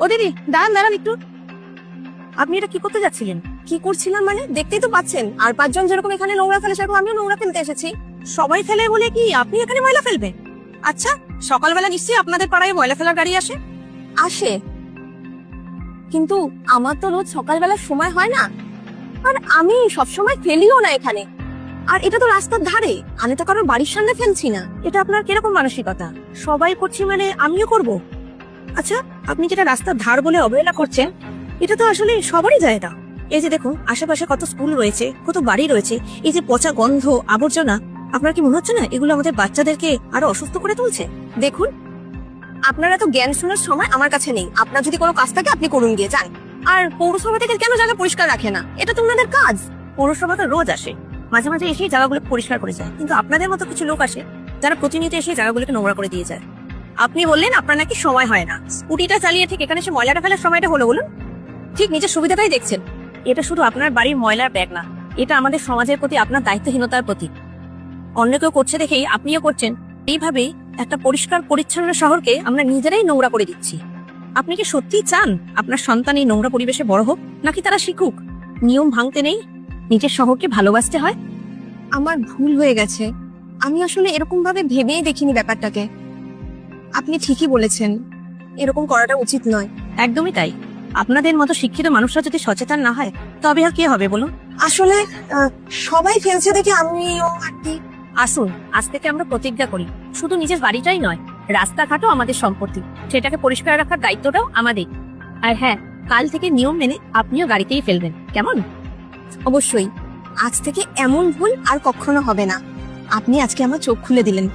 ও দিদি, দাঁড়ান দাঁড়ান একটু। আপনি এটা কি করতে যাচ্ছিলেন? কি করছিলাম মানে, দেখতেই তো পাচ্ছেন। আর 5 জন যেরকম এখানে নোংরা ফেলে, সেরকম আমিও নোংরা ফেলতে এসেছি। সবাই ফেলে বলে কি আপনি এখানে ময়লা ফেলবেন? আচ্ছা, সকালবেলা নিশ্চয়ই আপনাদের পাড়ায় ময়লা ফেলার গাড়ি আসে? আসে, কিন্তু আমার তো রোজ সকালবেলা সময় হয় না, আর আমি সবসময় ফেলিও না এখানে। আর এটা তো রাস্তার ধারে, আমি তো কারোর বাড়ির সামনে ফেলছি না। এটা আপনার কিরকম মানসিকতা? সবাই করছি মানে আমিও করব? আচ্ছা, আপনি যেটা রাস্তার ধার বলে অবহেলা করছেন, এটা তো আসলে সবারই জায়গা। এই যে দেখুন, আশেপাশে কত স্কুল রয়েছে, কত বাড়ি রয়েছে। এই যে পচা গন্ধ, আবর্জনা, আপনার কি মনে হচ্ছে না এগুলো আমাদের বাচ্চাদেরকে আরো অসুস্থ করে তুলছে? দেখুন, আপনারা তো জ্ঞান শোনার সময় আমার কাছে নেই। আপনার যদি কোনো কাজ থাকে আপনি করুন গিয়ে, যান। আর পৌরসভা থেকে কেন জায়গা পরিষ্কার রাখে না? এটা তো ওনাদের কাজ। পৌরসভা তো রোজ আসে, মাঝে মাঝে এসে জায়গাগুলো পরিষ্কার করে যায়, কিন্তু আপনাদের মতো কিছু লোক আসে যারা প্রতিনিয়ত এসে জায়গাগুলোকে নোংরা করে দিয়ে যায়। আপনি বললেন আপনার নাকি সময় হয় না, স্কুটিটা চালিয়ে ঠিক এখানে এসে ময়লাটা ফেলার সময়টা হলো বলুন? ঠিক নিজের সুবিধাটাই দেখছেন। এটা শুধু আপনার বাড়ির ময়লার ব্যাগ না, এটা আমাদের সমাজের প্রতি আপনার দায়িত্বহীনতার প্রতীক। অন্য কেউ করছে দেখেই আপনিও করছেন। এইভাবেই একটা পরিষ্কার পরিচ্ছন্ন শহরকে আমরা নিজেরাই নোংরা করে দিচ্ছি। আপনি কি সত্যিই চান আপনার সন্তান এই নোংরা পরিবেশে বড় হোক, নাকি তারা শিখুক নিয়ম ভাঙতে নেই, নিজের শহরকে ভালোবাসতে হয়? আমার ভুল হয়ে গেছে, আমি আসলে এরকম ভাবে ভেবেই দেখিনি ব্যাপারটাকে। আপনি ঠিকই বলেছেন, এরকম করাটা উচিত নয়। একদমই তাই। আপনাদের মতো শিক্ষিত মানুষরা যদি সচেতন না হয়, তবে আর কে হবে বলুন? আসলে সবাই ফেলছে দেখে আমিও আর কি। আসুন, আজ থেকে আমরা প্রতিজ্ঞা করি, শুধু নিজের বাড়িটাই নয়, রাস্তাঘাটও আমাদের সম্পত্তি, সেটাকে পরিষ্কার রাখার দায়িত্বটাও আমাদের। আর হ্যাঁ, কাল থেকে নিয়ম মেনে আপনিও গাড়িতেই ফেলবেন, কেমন? অবশ্যই, আজ থেকে এমন ভুল আর কখনো হবে না। আপনি আজকে আমার চোখ খুলে দিলেন।